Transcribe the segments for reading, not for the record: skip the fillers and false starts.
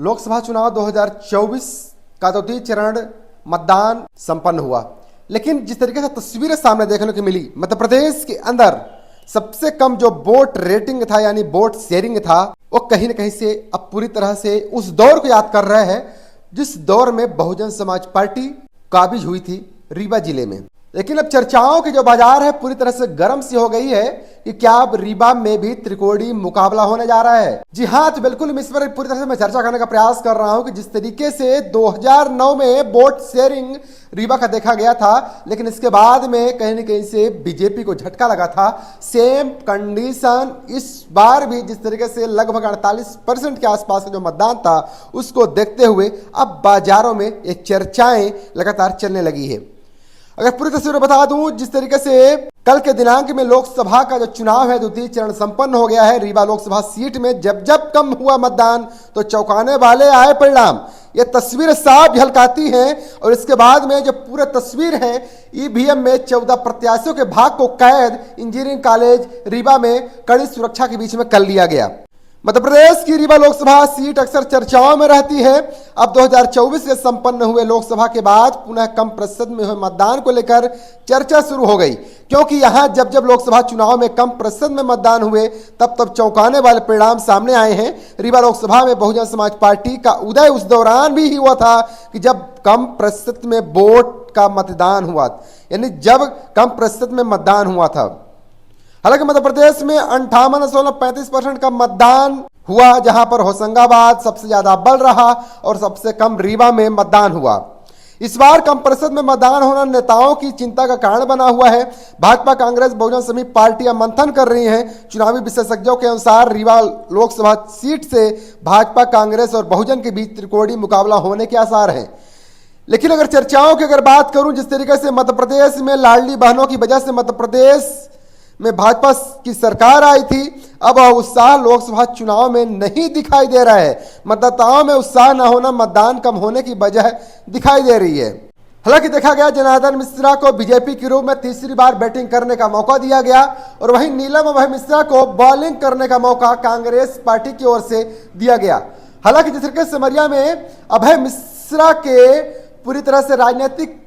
लोकसभा चुनाव 2024 का द्वितीय चरण मतदान संपन्न हुआ, लेकिन जिस तरीके से तस्वीरें सामने देखने को मिली, मध्य प्रदेश के अंदर सबसे कम जो वोट रेटिंग था यानी वोट शेयरिंग था, वो कहीं न कहीं से अब पूरी तरह से उस दौर को याद कर रहे हैं जिस दौर में बहुजन समाज पार्टी काबिज हुई थी रीवा जिले में। लेकिन अब चर्चाओं की जो बाजार है पूरी तरह से गर्म सी हो गई है कि क्या अब रीवा में भी त्रिकोणीय मुकाबला होने जा रहा है। जी हाँ, तो बिल्कुल इस पर पूरी तरह से मैं चर्चा करने का प्रयास कर रहा हूं कि जिस तरीके से 2009 में वोट शेयरिंग रीवा का देखा गया था, लेकिन इसके बाद में कहीं न कहीं से बीजेपी को झटका लगा था। सेम कंडीशन इस बार भी जिस तरीके से लगभग 48% के आसपास का जो मतदान था उसको देखते हुए अब बाजारों में ये चर्चाएं लगातार चलने लगी है। अगर पूरी तस्वीर बता दूं, जिस तरीके से कल के दिनांक में लोकसभा का जो चुनाव है द्वितीय चरण संपन्न हो गया है। रीवा लोकसभा सीट में जब जब कम हुआ मतदान तो चौंकाने वाले आए परिणाम। ये तस्वीर साफ झलकाती हैं और इसके बाद में जो पूरा तस्वीर है ईवीएम में 14 प्रत्याशियों के भाग को कैद इंजीनियरिंग कॉलेज रीवा में कड़ी सुरक्षा के बीच में कर लिया गया। मध्य प्रदेश की रीवा लोकसभा सीट अक्सर चर्चाओं में रहती है। अब 2024 के संपन्न हुए लोकसभा के बाद पुनः कम प्रतिशत में हुए मतदान को लेकर चर्चा शुरू हो गई, क्योंकि यहां जब जब लोकसभा चुनाव में कम प्रतिशत में मतदान हुए तब तब चौंकाने वाले परिणाम सामने आए हैं। रीवा लोकसभा में बहुजन समाज पार्टी का उदय उस दौरान भी हुआ था कि जब कम प्रतिशत में वोट का मतदान हुआ, यानी जब कम प्रतिशत में मतदान हुआ था। हालांकि मध्य प्रदेश में 58.35% का मतदान हुआ, जहां पर होशंगाबाद सबसे ज्यादा बल रहा और सबसे कम रीवा में मतदान हुआ। इस बार कम प्रतिशत में मतदान होना नेताओं की चिंता का कारण बना हुआ है। भाजपा कांग्रेस बहुजन समाज पार्टियां मंथन कर रही हैं। चुनावी विशेषज्ञों के अनुसार रीवा लोकसभा सीट से भाजपा कांग्रेस और बहुजन के बीच त्रिकोणीय मुकाबला होने के आसार हैं। लेकिन अगर चर्चाओं की अगर बात करूं, जिस तरीके से मध्य प्रदेश में लाडली बहनों की वजह से मध्य प्रदेश में भाजपा की सरकार आई थी, अब उत्साह लोकसभा चुनाव में नहीं दिखाई दे रहा है। मतदाताओं में उत्साह न होना मतदान कम होने की वजह दिखाई दे रही है। हालांकि देखा गया जनार्दन मिश्रा को बीजेपी के रूप में तीसरी बार बैटिंग करने का मौका दिया गया और वहीं नीलम अभय मिश्रा को बॉलिंग करने का मौका कांग्रेस पार्टी की ओर से दिया गया। हालांकि जिस तरीके से सिमरिया में अभय मिश्रा के पूरी तरह से राजनीतिक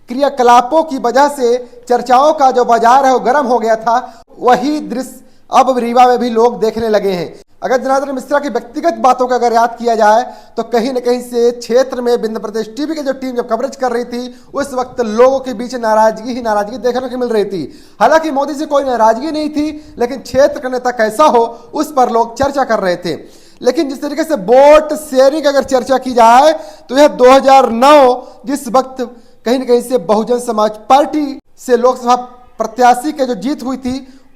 क्रियाकलापों की वजह से चर्चाओं का जो बाजार है वो गर्म हो गया था, वही दृश्य अब रीवा में भी लोग देखने लगे हैं। अगर जनार्दन मिश्रा की व्यक्तिगत बातों का अगर याद किया जाए तो कहीं न कहीं से क्षेत्र में बिंद प्रदेश टीवी की जो टीम जब कवरेज कर रही थी उस वक्त लोगों के बीच नाराजगी ही नाराजगी देखने को मिल रही थी। हालांकि मोदी से कोई नाराजगी नहीं थी, लेकिन क्षेत्र का नेता कैसा हो उस पर लोग चर्चा कर रहे थे। लेकिन जिस तरीके से वोट शेयरिंग की अगर चर्चा की जाए तो यह 2009 जिस वक्त कहीं न कहीं से बहुजन समाज पार्टी से लोकसभा प्रत्याशी की जो जीत हुई थी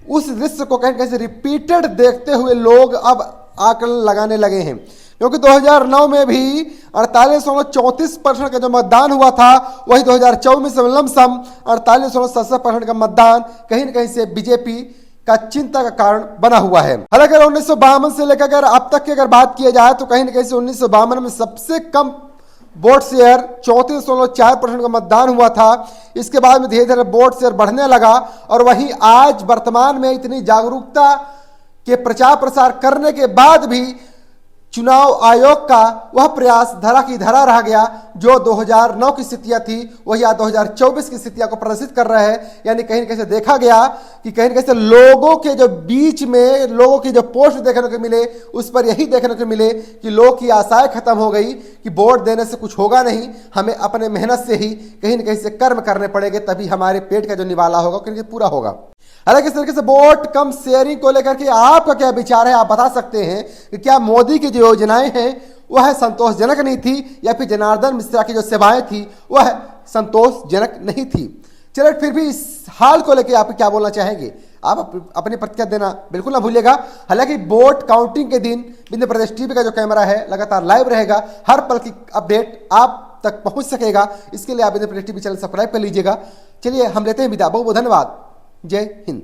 उस दृश्य को कहीं न कहीं से रिपीटेड देखते हुए लोग अब आकलन लगाने लगे हैं, क्योंकि 2009 में भी 48.34% का जो मतदान हुआ था वही 2024 में लमसम 48.77% का मतदान कहीं न कहीं से बीजेपी का चिंता का कारण बना हुआ है। हालांकि 1952 से लेकर अगर अब तक की अगर बात की जाए तो कहीं न कहीं से 1952 में सबसे कम वोट शेयर 34.4% का मतदान हुआ था। इसके बाद में धीरे धीरे वोट शेयर बढ़ने लगा और वहीं आज वर्तमान में इतनी जागरूकता के प्रचार प्रसार करने के बाद भी चुनाव आयोग का वह प्रयास धरा की धरा रह गया। जो 2009 की स्थितियां थी वही आज 2024 की स्थितियां को प्रदर्शित कर रहे हैं। यानी कहीं न कहीं से देखा गया कि कहीं न कहीं से लोगों के जो बीच में लोगों की जो पोस्ट देखने को मिले उस पर यही देखने को मिले कि लोग की आशाएं खत्म हो गई कि वोट देने से कुछ होगा नहीं, हमें अपने मेहनत से ही कहीं न कहीं से कर्म करने पड़ेंगे, तभी हमारे पेट का जो निवाला होगा कहीं पूरा होगा। हालांकि इस तरीके से वोट कम शेयरिंग को लेकर के आपका क्या विचार है, आप बता सकते हैं कि क्या मोदी की जो योजनाएं हैं वह संतोषजनक नहीं थी या फिर जनार्दन मिश्रा की जो सेवाएं थी वह संतोषजनक नहीं थी। चलिए फिर भी इस हाल को लेकर आप क्या बोलना चाहेंगे, आप अपनी प्रतिक्रिया देना बिल्कुल ना भूलिएगा। हालांकि वोट काउंटिंग के दिन बिंद प्रदेश टीवी का जो कैमरा है लगातार लाइव रहेगा, हर पल की अपडेट आप तक पहुंच सकेगा। इसके लिए आप बिंद प्रदेश टीवी चैनल सब्सक्राइब कर लीजिएगा। चलिए हम लेते हैं विदा, बहुत बहुत धन्यवाद। जय हिंद।